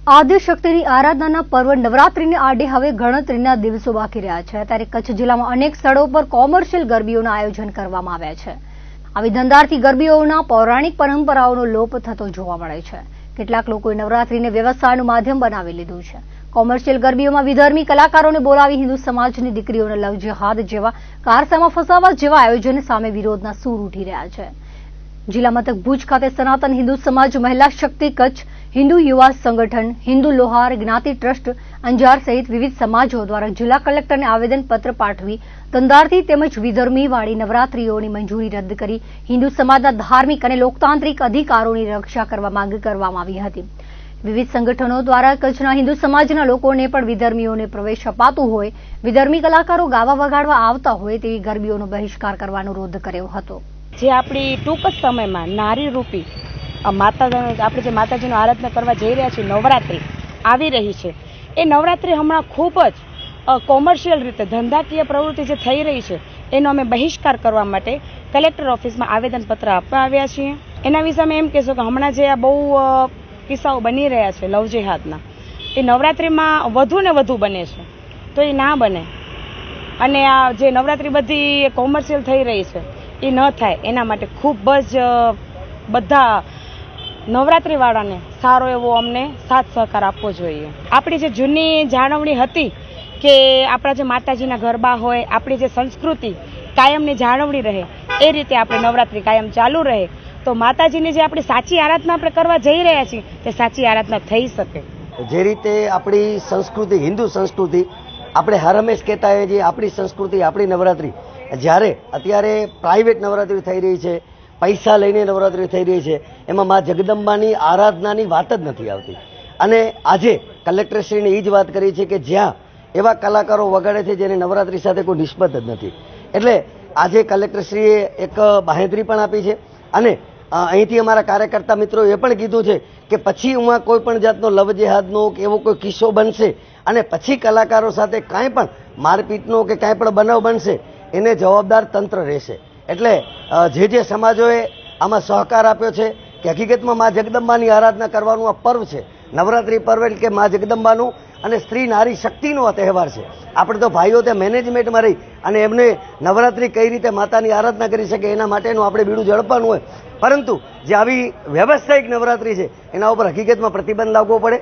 આદ્યશક્તિની આરાધનાના પર્વ નવરાત્રીને આડે હવે ગણતરીના દિવસો બાકી રહ્યા છે ત્યારે કચ્છ જિલ્લામાં અનેક સ્થળો પર કોમર્શિયલ ગરબીઓના આયોજન કરવામાં આવ્યા છે। આવી ધંધાર્થી ગરબીઓના પૌરાણિક પરંપરાઓનો લોપ થતો જોવા મળે છે। કેટલાક લોકોએ નવરાત્રીને વ્યવસાયનું માધ્યમ બનાવી લીધું છે। કોમર્શિયલ ગરબીઓમાં વિધર્મી કલાકારોને બોલાવી હિન્દુ સમાજની દીકરીઓને લવ જેહાદ જેવા કારસામાં ફસાવવા જેવા આયોજન સામે વિરોધના સૂર ઉઠી રહ્યા છે। જિલ્લા મથક ભુજ ખાતે સનાતન હિન્દુ સમાજ મહિલા શક્તિ કચ્છ હિન્દુ યુવા સંગઠન હિન્દુ લોહાર જ્ઞાતિ ટ્રસ્ટ અંજાર સહિત વિવિધ સમાજો દ્વારા જિલ્લા કલેક્ટરને આવેદનપત્ર પાઠવી ધંધાર્થી તેમજ વિધર્મીવાળી નવરાત્રીઓની મંજૂરી રદ કરી હિન્દુ સમાજના ધાર્મિક અને લોકતાંત્રિક અધિકારોની રક્ષા કરવા માંગ કરવામાં આવી હતી। વિવિધ સંગઠનો દ્વારા કચ્છના હિન્દુ સમાજના લોકોને પણ વિધર્મીઓને પ્રવેશ અપાતું હોય વિધર્મી કલાકારો ગાવા વગાડવા આવતા હોય તેવી ગરબીઓનો બહિષ્કાર કરવાનો વિરોધ કર્યો હતો। જે આપણી ટૂંક જ સમયમાં નારી રૂપી આપણે જે માતાજીનો આરાધના કરવા જઈ રહ્યા છીએ નવરાત્રિ આવી રહી છે એ નવરાત્રિ હમણાં ખૂબ જ કોમર્શિયલ રીતે ધંધાકીય પ્રવૃત્તિ જે થઈ રહી છે એનો અમે બહિષ્કાર કરવા માટે કલેક્ટર ઓફિસમાં આવેદનપત્ર આપવા આવ્યા છીએ। એના વિશે અમે એમ કહેશું કે હમણાં જે આ બહુ કિસ્સાઓ બની રહ્યા છે લવ જેહાદના એ નવરાત્રિમાં વધુ ને વધુ બને છે તો એ ના બને અને આ જે નવરાત્રિ બધી કોમર્શિયલ થઈ રહી છે એ ન થાય એના માટે ખૂબ જ બધા નવરાત્રિવાળાને સારો એવો અમને સાથ સહકાર આપવો જોઈએ। આપણી જે જૂની જાળવણી હતી કે આપણા જે માતાજીના ગરબા હોય આપણી જે સંસ્કૃતિ કાયમની જાળવણી રહે એ રીતે આપણે નવરાત્રિ કાયમ ચાલુ રહે તો માતાજીની જે આપણી સાચી આરાધના આપણે કરવા જઈ રહ્યા છીએ તે સાચી આરાધના થઈ શકે। જે રીતે આપણી સંસ્કૃતિ હિન્દુ સંસ્કૃતિ આપણે હર હંમેશ કહેતા હોઈએ છીએ આપણી સંસ્કૃતિ આપણી નવરાત્રિ જ્યારે અત્યારે પ્રાઇવેટ નવરાત્રિ થઈ રહી છે પૈસા લઈને નવરાત્રિ થઈ રહી છે એમાં મા જગદંબાની આરાધનાની વાત જ નથી આવતી અને આજે કલેક્ટરશ્રીને એ જ વાત કરી છે કે જ્યાં એવા કલાકારો વગાડે છે જેને નવરાત્રિ સાથે કોઈ નિસ્બત જ નથી એટલે આજે કલેક્ટરશ્રીએ એક બાંહેધરી પણ આપી છે અને અહીંથી અમારા કાર્યકર્તા મિત્રોએ એ પણ કીધું છે કે પછી એમાં કોઈ પણ જાતનો લવ જેહાદનો કે એવો કોઈ કિસ્સો બનશે અને પછી કલાકારો સાથે કાંઈ પણ મારપીટનો કે કાંઈ પણ બનાવ બનશે એને જવાબદાર તંત્ર રહેશે। એટલે જે સમાજોએ આમાં સહકાર આપ્યો છે કે હકીકતમાં મા જગદંબાની આરાધના કરવાનું આ પર્વ છે નવરાત્રિ પર્વ એટલે કે મા જગદંબાનું અને સ્ત્રી નારી શક્તિનો આ તહેવાર છે। આપણે તો ભાઈઓ ત્યાં મેનેજમેન્ટમાં રહી અને એમને નવરાત્રિ કઈ રીતે માતાની આરાધના કરી શકે એના માટેનું આપણે બીડું ઝડપવાનું હોય પરંતુ જે આવી વ્યવસાયિક નવરાત્રિ છે એના ઉપર હકીકતમાં પ્રતિબંધ લાવવો પડે।